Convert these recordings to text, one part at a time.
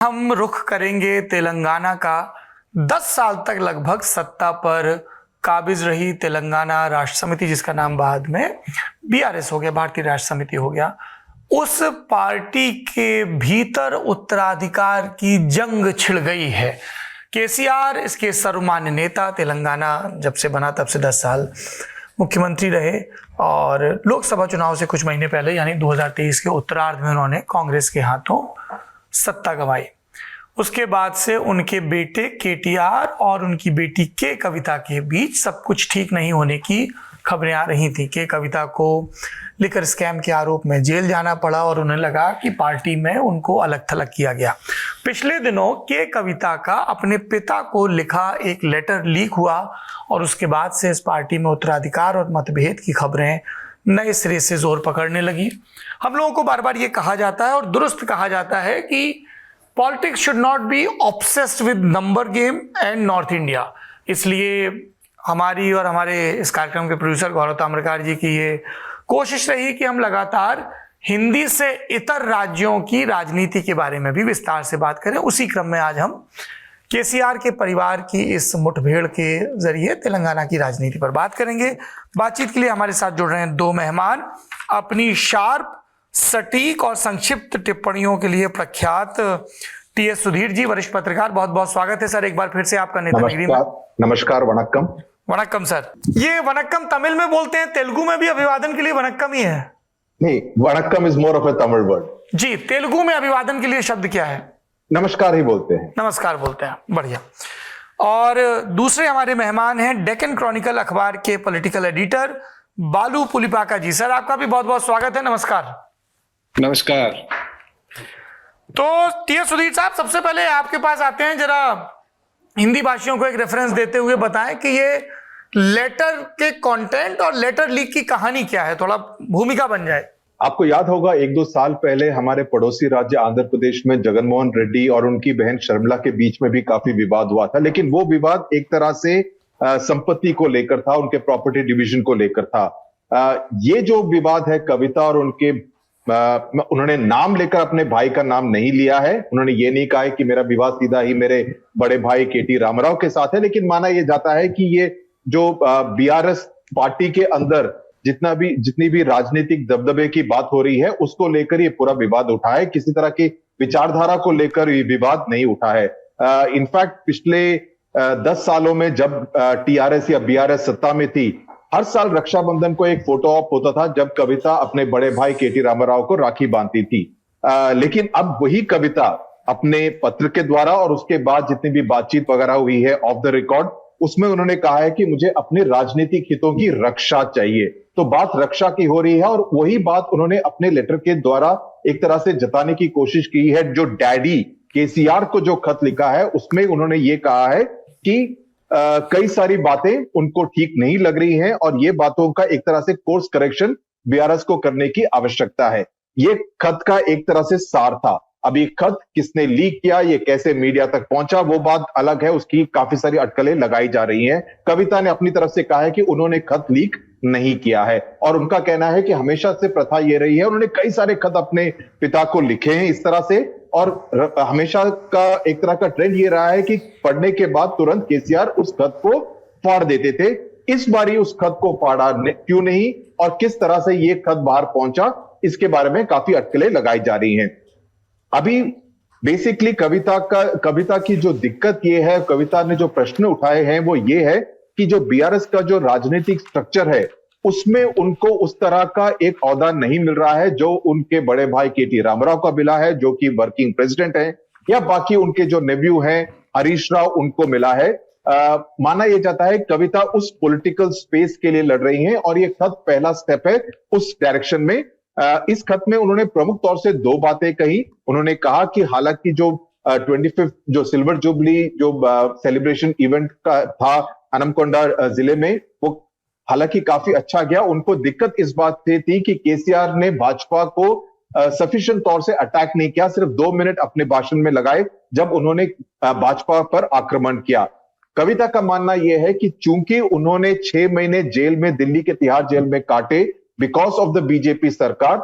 हम रुख करेंगे तेलंगाना का। 10 साल तक लगभग सत्ता पर काबिज रही तेलंगाना राष्ट्र समिति, जिसका नाम बाद में बीआरएस हो गया, भारतीय राष्ट्र समिति हो गया। उस पार्टी के भीतर उत्तराधिकार की जंग छिड़ गई है। केसीआर इसके सर्वमान्य नेता, तेलंगाना जब से बना तब से 10 साल मुख्यमंत्री रहे और लोकसभा चुनाव से कुछ महीने पहले यानी 2023 के उत्तरार्ध में उन्होंने कांग्रेस के हाथों सत्ता गंवाई। उसके बाद से उनके बेटे केटीआर और उनकी बेटी के कविता के बीच सब कुछ ठीक नहीं होने की खबरें आ रही थी। के कविता को लिकर स्कैम के आरोप में जेल जाना पड़ा और उन्हें लगा कि पार्टी में उनको अलग थलग किया गया। पिछले दिनों के कविता का अपने पिता को लिखा एक लेटर लीक हुआ और उसके बाद से इस पार्टी में उत्तराधिकार और मतभेद की खबरें नए सिरे से जोर पकड़ने लगी। हम लोगों को बार बार ये कहा जाता है और दुरुस्त कहा जाता है कि politics should not be obsessed with number game and north India. इसलिए हमारी और हमारे इस कार्यक्रम के प्रोड्यूसर गौरव ताम्रकार जी की ये कोशिश रही कि हम लगातार हिंदी से इतर राज्यों की राजनीति के बारे में भी विस्तार से बात करें। उसी क्रम में आज हम केसीआर के परिवार की इस मुठभेड़ के जरिए तेलंगाना की राजनीति पर बात करेंगे। बातचीत के लिए हमारे साथ जुड़ रहे हैं दो मेहमान। अपनी शार्प, सटीक और संक्षिप्त टिप्पणियों के लिए प्रख्यात टीएस सुधीर जी, वरिष्ठ पत्रकार, बहुत बहुत स्वागत है सर एक बार फिर से आपका नेतागिरी में। नमस्कार, वणक्कम। वणक्कम सर। ये वणक्कम तमिल में बोलते हैं, तेलुगु में भी अभिवादन के लिए वणक्कम ही है? नहीं, vanakkam is more of a Tamil word. जी, तेलुगु में अभिवादन के लिए शब्द क्या है? नमस्कार ही बोलते हैं। नमस्कार बोलते हैं, बढ़िया। और दूसरे हमारे मेहमान हैं डेक्कन क्रॉनिकल अखबार के पॉलिटिकल एडिटर बालू पुलिपाका जी। सर आपका भी बहुत बहुत स्वागत है। नमस्कार। नमस्कार। तो टीएस सुधीर साहब, सबसे पहले आपके पास आते हैं, जरा हिंदी भाषियों को एक रेफरेंस देते हुए बताएं कि ये लेटर के कंटेंट और लेटर लीक की कहानी क्या है, थोड़ा भूमिका बन जाए। आपको याद होगा 1-2 साल पहले हमारे पड़ोसी राज्य आंध्र प्रदेश में जगनमोहन रेड्डी और उनकी बहन शर्मिला के बीच में भी काफी विवाद हुआ था, लेकिन वो विवाद एक तरह से संपत्ति को लेकर था, उनके प्रॉपर्टी डिवीजन को लेकर था। ये जो विवाद है कविता और उनके उन्होंने नाम लेकर अपने भाई का नाम नहीं लिया है। उन्होंने ये नहीं कहा है कि मेरा विवाद सीधा ही मेरे बड़े भाई केटी रामाराव के साथ है, लेकिन माना यह जाता है कि ये जो बीआरएस पार्टी के अंदर जितनी भी राजनीतिक दबदबे की बात हो रही है उसको लेकर ये पूरा विवाद उठा है। किसी तरह की विचारधारा को लेकर ये विवाद नहीं उठा है। इनफैक्ट पिछले 10 सालों में जब टीआरएस या बीआरएस सत्ता में थी, हर साल रक्षाबंधन को एक फोटो ऑप होता था जब कविता अपने बड़े भाई केटी रामाराव को राखी बांधती थी। लेकिन अब वही कविता अपने पत्र के द्वारा और उसके बाद जितनी भी बातचीत वगैरह हुई है ऑफ द रिकॉर्ड, उसमें उन्होंने कहा है कि मुझे अपने राजनीतिक हितों की रक्षा चाहिए। तो बात रक्षा की हो रही है और वही बात उन्होंने अपने लेटर के द्वारा एक तरह से जताने की कोशिश की है। जो डैडी केसीआर को जो खत लिखा है उसमें उन्होंने ये कहा है कि कई सारी बातें उनको ठीक नहीं लग रही हैं और ये बातों का एक तरह से कोर्स करेक्शन बीआरएस को करने की आवश्यकता है। ये खत का एक तरह से सार था। अब ये खत किसने लीक किया, ये कैसे मीडिया तक पहुंचा, वो बात अलग है, उसकी काफी सारी अटकलें लगाई जा रही हैं। कविता ने अपनी तरफ से कहा है कि उन्होंने खत लीक नहीं किया है और उनका कहना है कि हमेशा से प्रथा ये रही है। उन्होंने कई सारे खत अपने पिता को लिखे हैं इस तरह से और हमेशा का एक तरह का ट्रेंड ये रहा है कि पढ़ने के बाद तुरंत केसीआर उस खत को फाड़ देते थे। इस बार ही उस खत को फाड़ा क्यों नहीं और किस तरह से ये खत बाहर पहुंचा, इसके बारे में काफी अटकलें लगाई जा रही हैं। अभी बेसिकली कविता की जो दिक्कत ये है, कविता ने जो प्रश्न उठाए हैं वो ये है कि जो बीआरएस का जो राजनीतिक स्ट्रक्चर है उसमें उनको उस तरह का एक ओहदा नहीं मिल रहा है जो उनके बड़े भाई केटी रामाराव का मिला है, जो कि वर्किंग प्रेसिडेंट है, या बाकी उनके जो नेव्यू हैं हरीश राव उनको मिला है। माना यह जाता है कविता उस पॉलिटिकल स्पेस के लिए लड़ रही हैं और ये खत पहला स्टेप है उस डायरेक्शन में। इस खत में उन्होंने प्रमुख तौर से 2 बातें कही। उन्होंने कहा कि हालांकि जो 25th जो सिल्वर जुबली जो सेलिब्रेशन इवेंट का था हनमकोंडा जिले में, वो हालांकि काफी अच्छा गया। उनको दिक्कत इस बात से थी कि केसीआर ने भाजपा को सफिशिएंट तौर से अटैक नहीं किया, सिर्फ 2 मिनट अपने भाषण में लगाए जब उन्होंने भाजपा पर आक्रमण किया। कविता का मानना यह है कि चूंकि उन्होंने 6 महीने जेल में, दिल्ली के तिहाड़ जेल में काटे बिकॉज ऑफ द बीजेपी सरकार,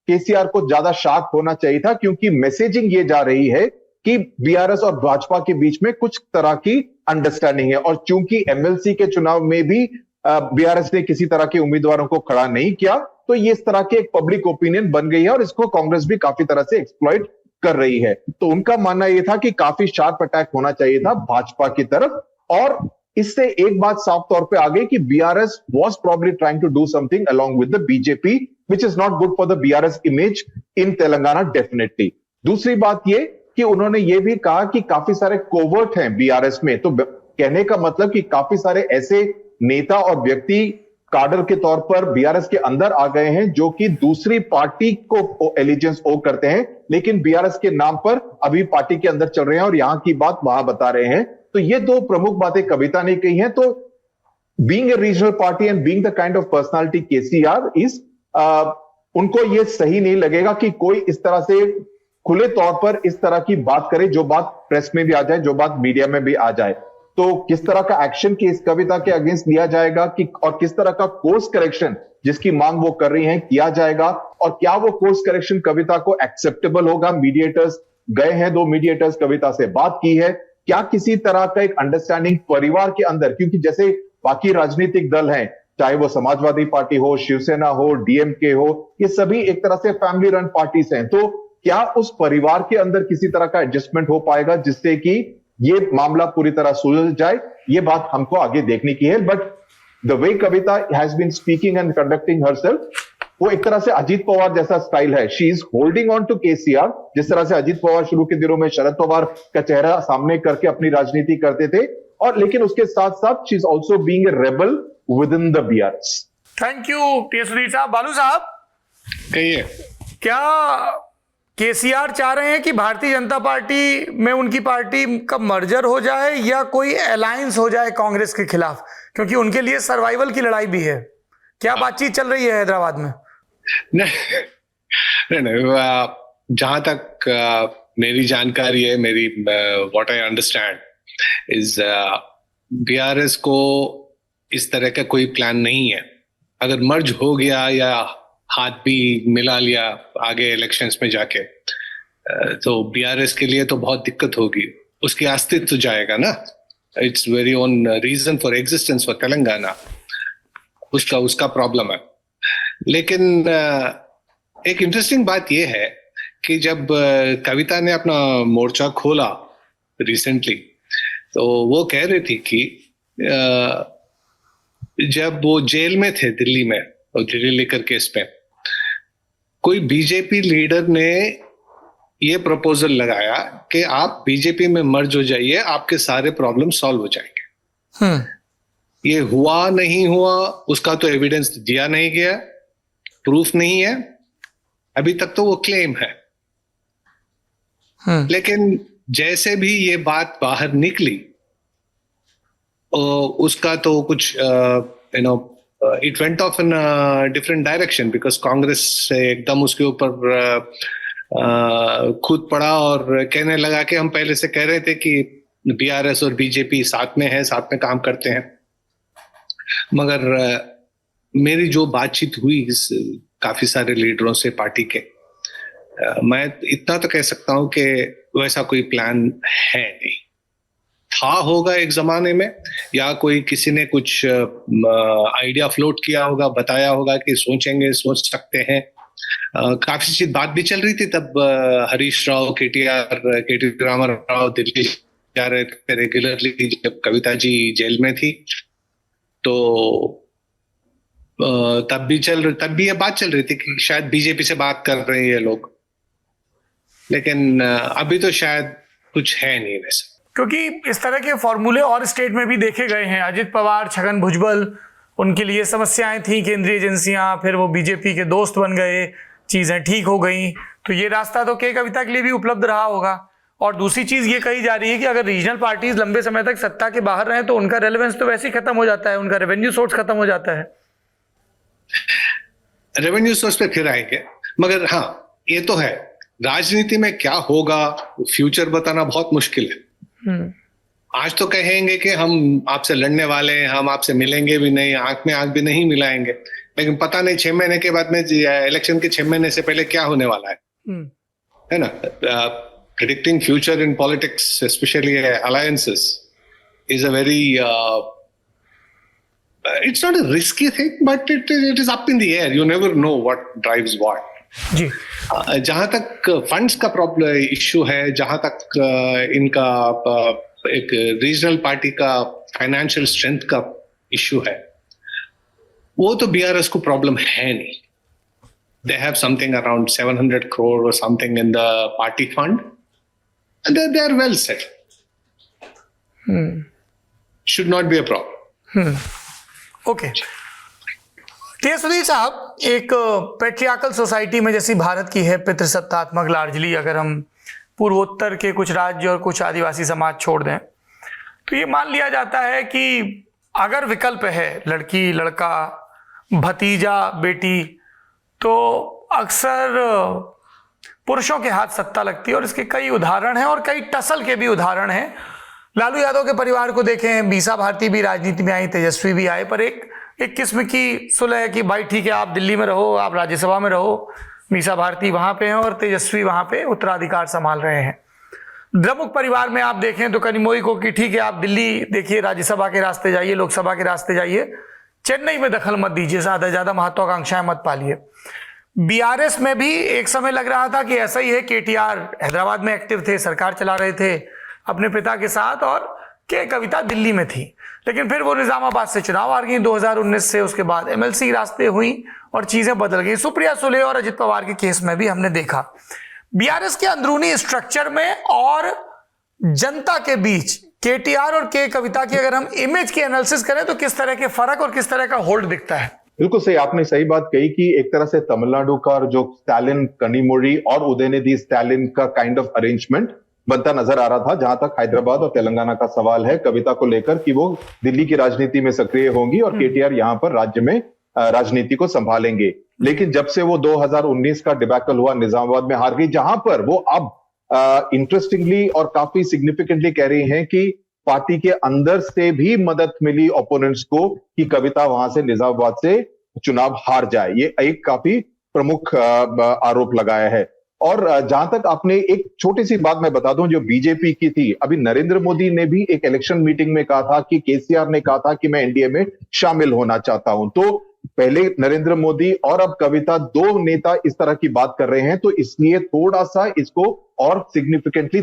केसीआर को ज्यादा शाक होना चाहिए था, क्योंकि मैसेजिंग ये जा रही है कि बीआरएस और भाजपा के बीच में कुछ तरह की अंडरस्टैंडिंग है। और चूंकि एमएलसी के चुनाव में भी बीआरएस ने किसी तरह के उम्मीदवारों को खड़ा नहीं किया, तो ये इस तरह की एक पब्लिक ओपिनियन बन गई है और इसको कांग्रेस भी काफी तरह से एक्सप्लॉइट कर रही है। तो उनका मानना यह था कि काफी शार्प अटैक होना चाहिए था भाजपा की तरफ, और इससे एक बात साफ तौर पे आ गई कि BRS was probably trying to do something along with the BJP which is not good for the BRS image in Telangana definitely. दूसरी बात ये कि उन्होंने ये भी कहा कि काफी सारे कोवर्ट हैं बीआरएस में, तो कहने का मतलब कि काफी सारे ऐसे नेता और व्यक्ति काडर के तौर पर बीआरएस के अंदर आ गए हैं जो कि दूसरी पार्टी को एलिजेंस ओ करते हैं, लेकिन बीआरएस के नाम पर अभी पार्टी के अंदर चल रहे हैं और यहां की बात वहां बता रहे हैं। तो ये दो प्रमुख बातें कविता ने कही हैं। तो being a regional party and being the kind of personality KCR is, उनको ये सही नहीं लगेगा कि कोई इस तरह से खुले तौर पर इस तरह की बात करे, जो बात प्रेस में भी आ जाए, जो बात मीडिया में भी आ जाए। तो किस तरह का एक्शन की इस कविता के अगेंस्ट लिया जाएगा कि, और किस तरह का कोर्स करेक्शन जिसकी मांग वो कर रही हैं किया जाएगा, और क्या वो कोर्स करेक्शन कविता को एक्सेप्टेबल होगा। मीडिएटर्स गए हैं, 2 मीडिएटर्स कविता से बात की है, क्या किसी तरह का एक अंडरस्टैंडिंग परिवार के अंदर, क्योंकि जैसे बाकी राजनीतिक दल हैं, चाहे वो समाजवादी पार्टी हो, शिवसेना हो, डीएमके हो, ये सभी एक तरह से फैमिली रन पार्टीज हैं। तो क्या उस परिवार के अंदर किसी तरह का एडजस्टमेंट हो पाएगा जिससे कि ये मामला पूरी तरह सुलझ जाए, ये बात हमको आगे देखने की है। But the way Kavitha has been speaking and conducting herself, वो एक तरह से अजीत पवार जैसा स्टाइल है। She is holding on to KCR, जिस तरह से अजीत पवार शुरू के दिनों में शरद पवार का चेहरा सामने करके अपनी राजनीति करते थे, और लेकिन उसके साथ साथ she is also being a rebel with in the BRS. Thank U T Sudhir साहब। बालू साहब कहिए, क्या केसीआर चाह रहे हैं कि भारतीय जनता पार्टी में उनकी पार्टी का मर्जर हो जाए या कोई अलायंस हो जाए कांग्रेस के खिलाफ, क्योंकि उनके लिए सर्वाइवल की लड़ाई भी है? क्या बातचीत चल रही है हैदराबाद में? नहीं, जहां तक मेरी जानकारी है, मेरी what I understand is BRS को इस तरह का कोई प्लान नहीं है। अगर मर्ज हो गया या हाथ भी मिला लिया आगे इलेक्शंस में जाके, तो बीआरएस के लिए तो बहुत दिक्कत होगी, उसकी अस्तित्व जाएगा ना। It's very own reason for existence for Telangana, उसका प्रॉब्लम है। लेकिन एक इंटरेस्टिंग बात यह है कि जब कविता ने अपना मोर्चा खोला रिसेंटली, तो वो कह रही थी कि जब वो जेल में थे दिल्ली में, और दिल्ली लेकर केस पे, कोई बीजेपी लीडर ने ये प्रपोजल लगाया कि आप बीजेपी में मर्ज हो जाइए, आपके सारे प्रॉब्लम सॉल्व हो जाएंगे। ये हुआ नहीं हुआ उसका तो एविडेंस दिया नहीं गया, प्रूफ नहीं है अभी तक, तो वो क्लेम है। लेकिन जैसे भी ये बात बाहर निकली, उसका तो कुछ it went of in different direction, because Congress से एकदम उसके ऊपर खुद पड़ा और कहने लगा कि हम पहले से कह रहे थे कि बीआरएस और बीजेपी साथ में है, साथ में काम करते हैं। मगर मेरी जो बातचीत हुई काफी सारे लीडरों से पार्टी के, मैं इतना तो कह सकता हूं कि वैसा कोई प्लान है नहीं। था होगा एक जमाने में, या कोई किसी ने कुछ आइडिया फ्लोट किया होगा, बताया होगा कि सोचेंगे, सोच सकते हैं। काफी चीज बात भी चल रही थी तब। हरीश राव, केटी रामाराव दिल्ली जा रहे थे रेगुलरली जब कविता जी जेल में थी, तो तब भी ये बात चल रही थी कि शायद बीजेपी से बात कर रहे हैं ये लोग। लेकिन अभी तो शायद कुछ है नहीं वैसे, क्योंकि इस तरह के फॉर्मूले और स्टेट में भी देखे गए हैं। अजित पवार, छगन भुजबल, उनके लिए समस्याएं थी, केंद्रीय एजेंसियां, फिर वो बीजेपी के दोस्त बन गए, चीजें ठीक हो गई। तो ये रास्ता तो के कविता के लिए भी उपलब्ध रहा होगा। और दूसरी चीज ये कही जा रही है कि अगर रीजनल पार्टीज लंबे समय तक सत्ता के बाहर रहे तो उनका रेलेवेंस तो वैसे ही खत्म हो जाता है, उनका रेवेन्यू सोर्स खत्म हो जाता है। रेवेन्यू सोर्स पे फिर आएंगे, मगर हाँ ये तो है, राजनीति में क्या होगा फ्यूचर बताना बहुत मुश्किल है। आज तो कहेंगे कि हम आपसे लड़ने वाले हैं, हम आपसे मिलेंगे भी नहीं, आंख में आंख भी नहीं मिलाएंगे, लेकिन पता नहीं 6 महीने के बाद में, इलेक्शन के 6 महीने से पहले क्या होने वाला है ना। predicting future in politics, especially alliances, is a very it's not a risky thing, but it is up in the air. You never know what drives what. जी जहां तक फंड्स का प्रॉब्लम इश्यू है, जहां तक इनका एक रीजनल पार्टी का financial strength का इश्यू है, वो तो बीआरएस को प्रॉब्लम है नहीं. They have something around 700 crore or something in the party fund, and they are well set. Should not be a problem. Okay. Sudhir साहब, एक पेट्रियार्कल सोसाइटी में जैसी भारत की है, पितृसत्तात्मक लार्जली, अगर हम पूर्वोत्तर के कुछ राज्य और कुछ आदिवासी समाज छोड़ दें, तो ये मान लिया जाता है कि अगर विकल्प है लड़की लड़का भतीजा बेटी, तो अक्सर पुरुषों के हाथ सत्ता लगती है. और इसके कई उदाहरण हैं और कई टसल के भी उदाहरण हैं. लालू यादव के परिवार को देखें, मीसा भारती भी राजनीति में आई, तेजस्वी भी आए, पर एक किस्म की सुलह है कि भाई ठीक है, आप दिल्ली में रहो, आप राज्यसभा में रहो, मीसा भारती वहां पे हैं और तेजस्वी वहां पे उत्तराधिकार संभाल रहे हैं. द्रमुक परिवार में आप देखें तो कनिमोई को कि ठीक है, आप दिल्ली देखिए, राज्यसभा के रास्ते जाइए, लोकसभा के रास्ते जाइए, चेन्नई में दखल मत दीजिए, ज्यादा महत्वाकांक्षाएं मत पालिए. बीआरएस में भी एक समय लग रहा था कि ऐसा ही है. केटीआर हैदराबाद में एक्टिव थे, सरकार चला रहे थे अपने पिता के साथ, और के कविता दिल्ली में थी. लेकिन फिर वो निजामाबाद से चुनाव हार गई 2019 से. उसके बाद एमएलसी रास्ते हुई और चीजें बदल गई. सुप्रिया सुले और अजित पवार के केस में भी हमने देखा. बीआरएस के अंदरूनी स्ट्रक्चर में और जनता के बीच केटीआर और के कविता की अगर हम इमेज की एनालिसिस करें तो किस तरह के फर्क और किस तरह का होल्ड दिखता है? बिल्कुल सही, आपने सही बात कही कि एक तरह से तमिलनाडु का जो स्टालिन कनिमोड़ी और उदयनिधि स्टालिन का काइंड ऑफ अरेंजमेंट बनता नजर आ रहा था. जहां तक हैदराबाद और तेलंगाना का सवाल है, कविता को लेकर कि वो दिल्ली की राजनीति में सक्रिय होंगी और केटीआर यहां पर राज्य में राजनीति को संभालेंगे. लेकिन जब से वो 2019 का डिबैकल हुआ, निजामाबाद में हार गई, जहां पर वो अब इंटरेस्टिंगली और काफी सिग्निफिकेंटली कह रही हैं कि पार्टी के अंदर से भी मदद मिली ओपोनेंट्स को कि कविता वहां से निजामाबाद से चुनाव हार जाए. ये एक काफी प्रमुख आरोप लगाया है. और जहां तक आपने एक छोटी सी बात मैं बता दूं जो बीजेपी की थी, अभी नरेंद्र मोदी ने भी एक इलेक्शन मीटिंग में कहा था कि केसीआर ने कहा था कि मैं एनडीए में शामिल होना चाहता हूं. तो पहले नरेंद्र मोदी और अब कविता, दो नेता इस तरह की बात कर रहे हैं, तो इसलिए थोड़ा सा इसको और सिग्निफिकेंटली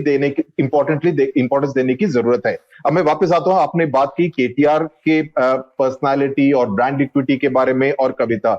इंपॉर्टेंस देने की जरूरत है. अब मैं वापस आता हूं, आपने बात की केटीआर के पर्सनालिटी और ब्रांड इक्विटी के बारे में और कविता.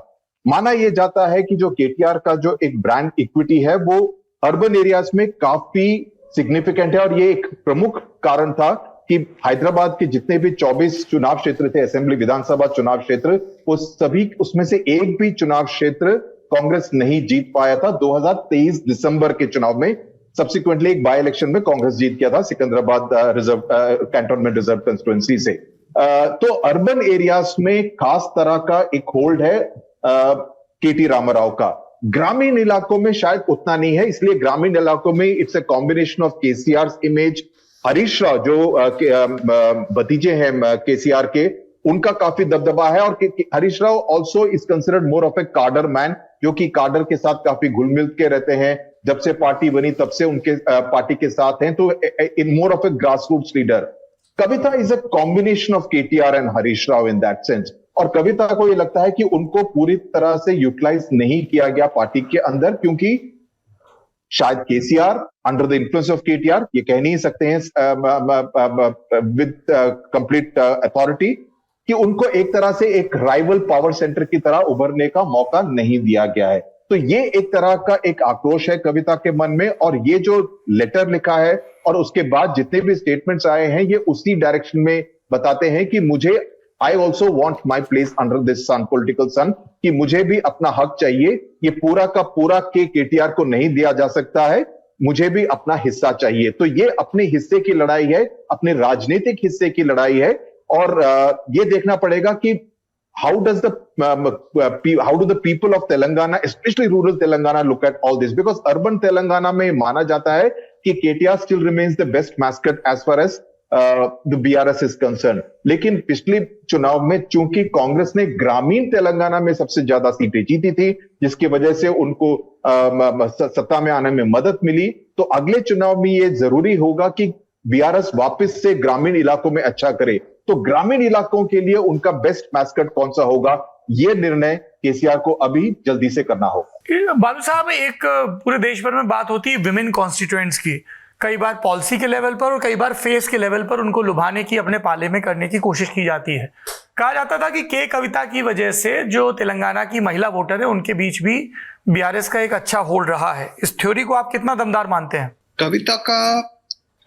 माना यह जाता है कि जो केटीआर का जो एक ब्रांड इक्विटी है वो अर्बन एरियाज में काफी सिग्निफिकेंट है. और ये एक प्रमुख कारण था कि हैदराबाद के जितने भी 24 चुनाव क्षेत्र थे, असेंबली विधानसभा चुनाव क्षेत्र, वो सभी, उसमें से एक भी चुनाव क्षेत्र कांग्रेस नहीं जीत पाया था. 2023 दिसंबर के चुनाव में सब्सिक्वेंटली एक बाय इलेक्शन में कांग्रेस जीत गया था Secunderabad reserve cantonment reserve constituency से. तो अर्बन एरियाज में खास तरह का एक होल्ड है केटी रामाराव का. ग्रामीण इलाकों में शायद उतना नहीं है, इसलिए ग्रामीण इलाकों में it's a combination of KCR image. Harish Rao जो भतीजे हैं केसीआर के, उनका काफी दबदबा है. और Harish Rao also is considered more of a cadre man, जो कि कार्डर के साथ काफी घुल मिल के रहते हैं. जब से पार्टी बनी तब से उनके पार्टी के साथ हैं, तो in more of a grass roots leader. Kavitha is a combination of KTR and Harish Rao in that sense. और कविता को यह लगता है कि उनको पूरी तरह से यूटिलाइज नहीं किया गया पार्टी के अंदर, क्योंकि शायद KCR under the influence of KTR, ये कह नहीं सकते हैं विद कंप्लीट अथॉरिटी, कि उनको एक तरह से एक राइवल पावर सेंटर की तरह उभरने का मौका नहीं दिया गया है. तो ये एक तरह का एक आक्रोश है कविता के मन में. और ये जो लेटर लिखा है और उसके बाद जितने भी स्टेटमेंट्स आए हैं, ये उसी डायरेक्शन में बताते हैं कि मुझे I also want my place under this sun, political sun, कि मुझे भी अपना हक चाहिए. ये पूरा का पूरा केटीआर को नहीं दिया जा सकता है, मुझे भी अपना हिस्सा चाहिए. तो ये अपने हिस्से की लड़ाई है, अपने राजनीतिक हिस्से की लड़ाई है. और ये देखना पड़ेगा कि how do the people of Telangana, especially rural Telangana, look at all this? Because urban Telangana में माना जाता है कि KTR still remains the best mascot as far as the BRS is concerned. लेकिन पिछले चुनाव में चूंकि कांग्रेस ने ग्रामीण तेलंगाना में सबसे ज्यादा सीटें जीती थी, जिसकी वजह से उनको सत्ता में आने में मदद मिली, तो अगले चुनाव में ये जरूरी होगा कि बीआरएस वापस से ग्रामीण इलाकों में अच्छा करे। तो ग्रामीण इलाकों के लिए उनका बेस्ट मैस्कट कौन सा होगा, यह निर्णय केसीआर को अभी जल्दी से करना होगा। बालू साहब, एक पूरे देश भर में बात होती है विमेन कॉन्स्टिट्यूएंट्स की, कई बार पॉलिसी के लेवल पर और कई बार फेस के लेवल पर उनको लुभाने की, अपने पाले में करने की कोशिश की जाती है। कहा जाता था कि के कविता की वजह से जो तेलंगाना की महिला वोटर है उनके बीच भी बीआरएस का एक अच्छा होल्ड रहा है। इस थ्योरी को आप कितना दमदार मानते हैं? कविता का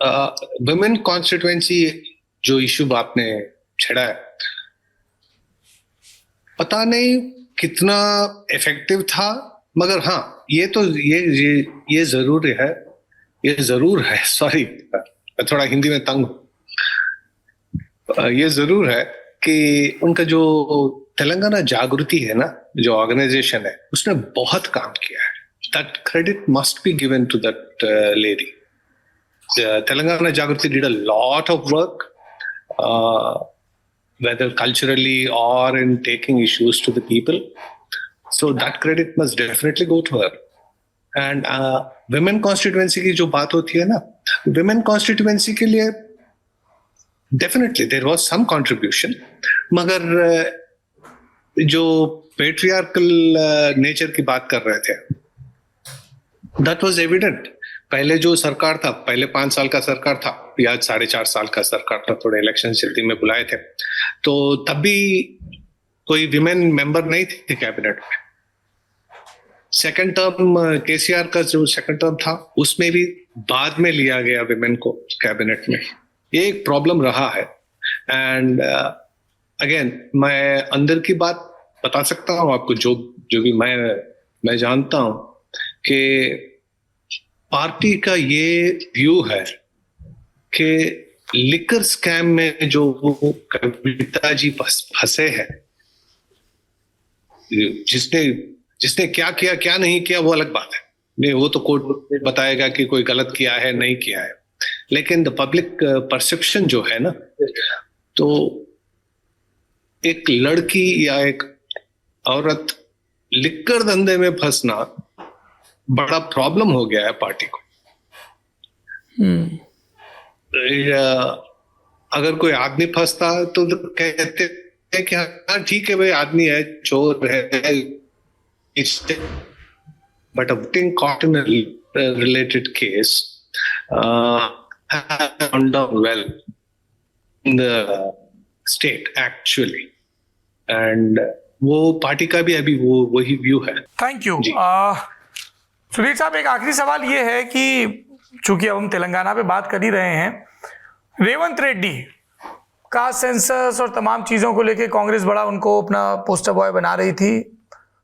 वुमेन कॉन्स्टिट्यूएंसी जो इशू आपने छेड़ा है, पता नहीं कितना इफेक्टिव था, मगर हाँ ये तो ये जरूर है सॉरी मैं थोड़ा हिंदी में तंग हूं। ये जरूर है कि उनका जो तेलंगाना जागृति है ना, जो ऑर्गेनाइजेशन है, उसने बहुत काम किया है। That credit must be given to that lady. Telangana Jagruthi did a lot of work, whether culturally or in taking issues to the people. So that credit must definitely go to her. And women constituency की जो बात होती है ना, women constituency के लिए definitely there was some contribution, मगर जो patriarchal nature की बात कर रहे थे, that was evident. पहले जो सरकार था, पहले 5 साल का सरकार था या 4.5 साल का सरकार था, थोड़े इलेक्शन जल्दी में बुलाए थे, तो तब भी कोई विमेन मेंबर नहीं थे कैबिनेट में। सेकंड टर्म केसीआर का जो सेकंड टर्म था, उसमें भी बाद में लिया गया विमेन को कैबिनेट में। ये एक प्रॉब्लम रहा है। एंड अगेन मैं अंदर की बात बता सकता हूँ आपको, जो भी मैं जानता हूँ कि पार्टी का ये व्यू है कि लिकर स्कैम में जो कविता जी फंसे हैं, जिसने क्या किया क्या नहीं किया वो अलग बात है, नहीं वो तो कोर्ट बताएगा कि कोई गलत किया है नहीं किया है, लेकिन द पब्लिक परसेप्शन जो है ना, तो एक लड़की या एक औरत लिकर धंधे में फंसना बड़ा प्रॉब्लम हो गया है पार्टी को। अगर कोई आदमी फंसता तो कहते हैं कि हाँ ठीक है भाई, आदमी है, चोर है, but a voting cotton related case has gone down well in the state actually, and वो पार्टी का भी अभी वही व्यू है। Thank you. सुधीर साहब, एक आखिरी सवाल ये है कि चूंकि अब हम तेलंगाना पे बात कर ही रहे हैं, रेवंत रेड्डी का सेंसस और तमाम चीज़ों को लेके कांग्रेस बड़ा उनको अपना पोस्टर बॉय बना रही थी।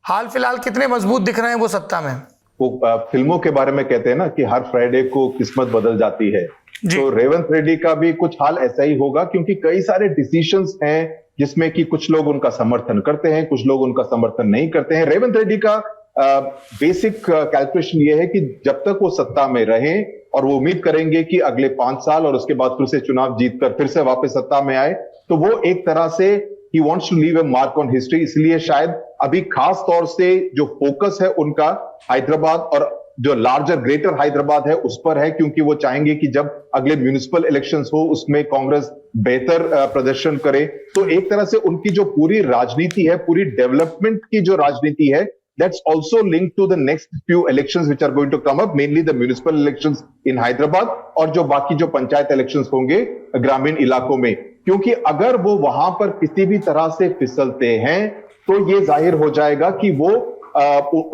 हाल फिलहाल कितने मजबूत दिख रहे हैं वो सत्ता में? वो फिल्मों के बारे में कहते हैं ना कि हर फ्राइडे को किस्मत बदल जाती है, तो रेवंत रेड्डी का भी कुछ हाल ऐसा ही होगा, क्योंकि कई सारे डिसीजंस हैं जिसमें कि कुछ लोग उनका समर्थन करते हैं, कुछ लोग उनका समर्थन नहीं करते हैं। रेवंत रेड्डी का बेसिक कैलकुलेशन ये है कि जब तक वो सत्ता में रहें, और वो उम्मीद करेंगे कि अगले 5 साल और उसके बाद फिर से चुनाव जीतकर फिर से वापस सत्ता में आए, तो वो एक तरह से ही wants to leave a mark on history. इसलिए शायद अभी खास तौर से जो फोकस है उनका हैदराबाद और जो लार्जर ग्रेटर हैदराबाद है उस पर है, क्योंकि वो चाहेंगे कि जब अगले म्युनिसिपल इलेक्शंस हो उसमें कांग्रेस बेहतर प्रदर्शन करे। तो एक तरह से उनकी जो पूरी राजनीति है, पूरी डेवलपमेंट की जो राजनीति है, that's also linked to the next few elections which are going to come up, mainly the municipal elections in Hyderabad और जो बाकी जो पंचायत इलेक्शंस होंगे ग्रामीण इलाकों में। क्योंकि अगर वो वहां पर किसी भी तरह से फिसलते हैं तो ये जाहिर हो जाएगा कि वो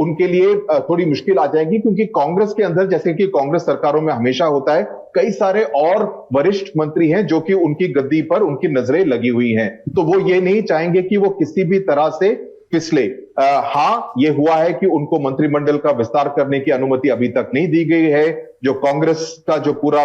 उनके लिए थोड़ी मुश्किल आ जाएगी, क्योंकि कांग्रेस के अंदर, जैसे कि कांग्रेस सरकारों में हमेशा होता है, कई सारे और वरिष्ठ मंत्री हैं जो कि उनकी गद्दी पर उनकी नजरें लगी हुई हैं, तो वो ये नहीं चाहेंगे कि वो किसी भी तरह से पिछले हाँ, ये हुआ है कि उनको मंत्रिमंडल का विस्तार करने की अनुमति अभी तक नहीं दी गई है। जो कांग्रेस का जो पूरा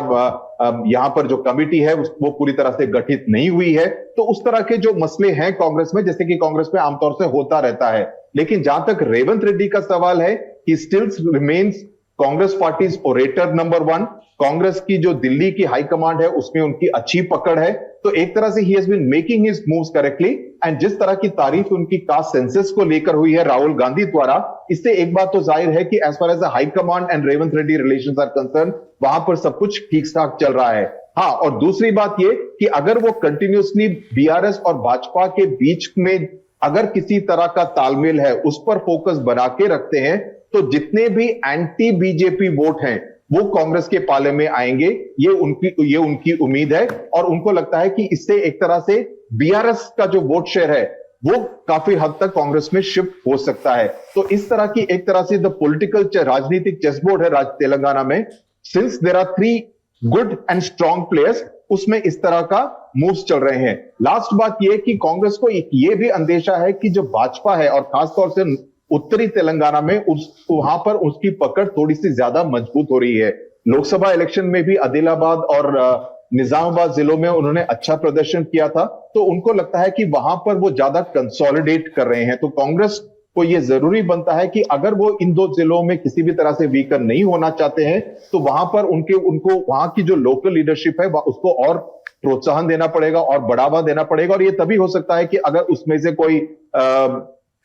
यहां पर जो कमिटी है वो पूरी तरह से गठित नहीं हुई है। तो उस तरह के जो मसले हैं कांग्रेस में, जैसे कि कांग्रेस में आमतौर से होता रहता है। लेकिन जहां तक रेवंत रेड्डी का सवाल है, he still remains Congress parties orator number 1, Congress की जो दिल्ली की हाईकमांड है उसमें उनकी अच्छी पकड़ है। तो एक तरह से ही has been making his moves correctly. And जिस तरह की तारीफ उनकी कास्ट सेंसस को लेकर हुई है राहुल गांधी द्वारा, इससे एक बात तो जाहिर है कि as far as the high command and Revanth Reddy relations are concerned, वहां पर सब कुछ ठीक ठाक चल रहा है। हाँ, और दूसरी बात यह कि अगर वो कंटिन्यूसली बीआरएस और भाजपा के बीच में अगर किसी तरह का तालमेल है उस पर फोकस बना के रखते हैं, तो जितने भी एंटी बीजेपी वोट हैं वो कांग्रेस के पाले में आएंगे, ये उनकी उम्मीद है। और उनको लगता है कि इससे एक तरह से बीआरएस का जो वोट शेयर है वो काफी हद तक कांग्रेस में शिफ्ट हो सकता है। तो इस तरह की एक तरह से द पॉलिटिकल राजनीतिक चेसबोर्ड है तेलंगाना में, since there are 3 good and strong players, उसमें इस तरह का मूव्स चल रहे हैं। लास्ट बात यह कि कांग्रेस को ये भी अंदेशा है कि जो भाजपा है और खासतौर से उत्तरी तेलंगाना में वहां पर उसकी पकड़ थोड़ी सी ज्यादा मजबूत हो रही है। लोकसभा इलेक्शन में भी आदिलाबाद और निजामाबाद जिलों में उन्होंने अच्छा प्रदर्शन किया था, तो उनको लगता है कि वहां पर वो ज्यादा कंसोलिडेट कर रहे हैं। तो कांग्रेस को ये जरूरी बनता है कि अगर वो इन 2 जिलों में किसी भी तरह से वीकर नहीं होना चाहते हैं, तो वहां पर उनको वहां की जो लोकल लीडरशिप है उसको और प्रोत्साहन देना पड़ेगा और बढ़ावा देना पड़ेगा। और ये तभी हो सकता है कि अगर उसमें से कोई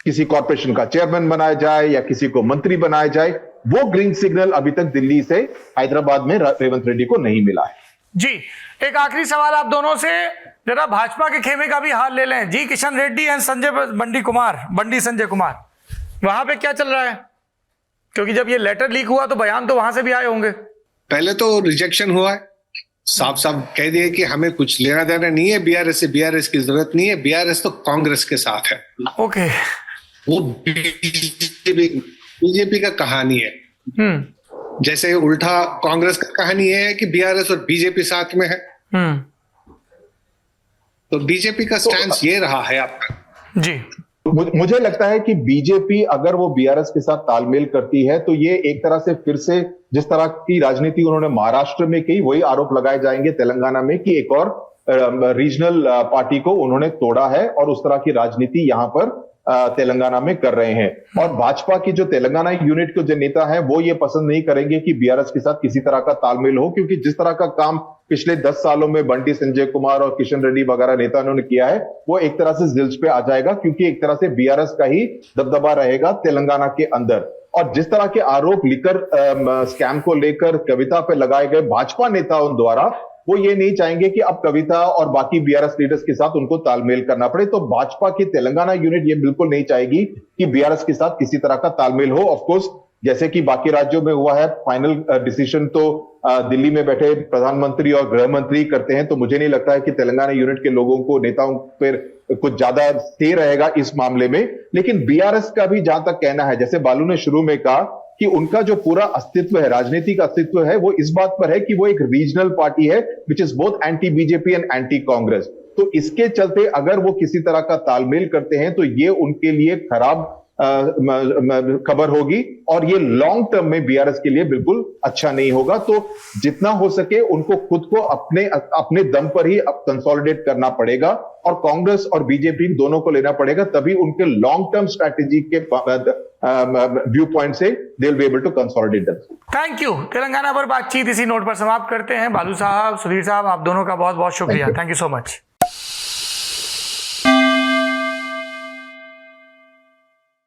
किसी कॉर्पोरेशन का चेयरमैन बनाया जाए या किसी को मंत्री बनाया जाए। वो ग्रीन सिग्नल अभी तक दिल्ली से हैदराबाद में रेवंत रेड्डी को नहीं मिला है। जी, एक आखिरी सवाल आप दोनों से, जरा भाजपा के खेमे का भी हाल ले लें। जी किशन रेड्डी एंड बंडी संजय कुमार, वहां पे क्या चल रहा है? क्योंकि जब ये लेटर लीक हुआ तो बयान तो वहां से भी आए होंगे। पहले तो रिजेक्शन हुआ है, साफ साफ कह दिए कि हमें कुछ लेना देना नहीं है बीआरएस से, बीआरएस की जरूरत नहीं है, बीआरएस तो कांग्रेस के साथ है। ओके, वो बीजेपी का कहानी है। जैसे उल्टा कांग्रेस का कहानी है कि बीआरएस और बीजेपी साथ में है। तो बीजेपी का स्टैंड ये रहा है आपका। जी, मुझे लगता है कि बीजेपी अगर वो बीआरएस के साथ तालमेल करती है तो ये एक तरह से फिर से जिस तरह की राजनीति उन्होंने महाराष्ट्र में की, वही आरोप लगाए जाएंगे तेलंगाना में कि एक और रीजनल पार्टी को उन्होंने तोड़ा है और उस तरह की राजनीति यहां पर तेलंगाना में कर रहे हैं। और भाजपा की जो तेलंगाना यूनिट के जो नेता है वो ये पसंद नहीं करेंगे कि बीआरएस के साथ किसी तरह का तालमेल हो, क्योंकि जिस तरह का काम पिछले 10 सालों में बंटी संजय कुमार और किशन रेड्डी वगैरह नेता ने किया है वो एक तरह से जिल्स पे आ जाएगा, क्योंकि एक तरह से बीआरएस का ही दबदबा रहेगा तेलंगाना के अंदर। और जिस तरह के आरोप लिकर स्कैम को लेकर कविता पे लगाए गए भाजपा नेताओं द्वारा, वो ये नहीं चाहेंगे कि अब कविता और बाकी बीआरएस लीडर्स के साथ उनको तालमेल करना पड़े। तो भाजपा की तेलंगाना यूनिट ये बिल्कुल नहीं चाहेगी कि बीआरएस के साथ किसी तरह का तालमेल हो। ऑफ कोर्स जैसे कि बाकी राज्यों में हुआ है, फाइनल डिसीजन तो दिल्ली में बैठे प्रधानमंत्री और गृह मंत्री करते हैं। तो मुझे नहीं लगता है कि तेलंगाना यूनिट के लोगों को, नेताओं पर कुछ ज्यादा से रहेगा इस मामले में। लेकिन बीआरएस का भी जहां तक कहना है, जैसे बालू ने शुरू में कहा कि उनका जो पूरा अस्तित्व है, राजनीतिक अस्तित्व है, वो इस बात पर है कि वो एक रीजनल पार्टी है which is both anti BJP and anti Congress. तो इसके चलते अगर वो किसी तरह का तालमेल करते हैं तो ये उनके लिए खराब खबर होगी और ये लॉन्ग टर्म में बीआरएस के लिए बिल्कुल अच्छा नहीं होगा। तो जितना हो सके उनको खुद को अपने दम पर ही अब कंसोलिडेट करना पड़ेगा और कांग्रेस और बीजेपी दोनों को लेना पड़ेगा, तभी उनके लॉन्ग टर्म स्ट्रैटेजी के व्यू पॉइंट से they will be able to consolidate them. Thank you. Telangana पर बातचीत इसी नोट पर समाप्त करते हैं। बालू साहब, सुधीर साहब, आप दोनों का बहुत बहुत शुक्रिया। Thank you so much.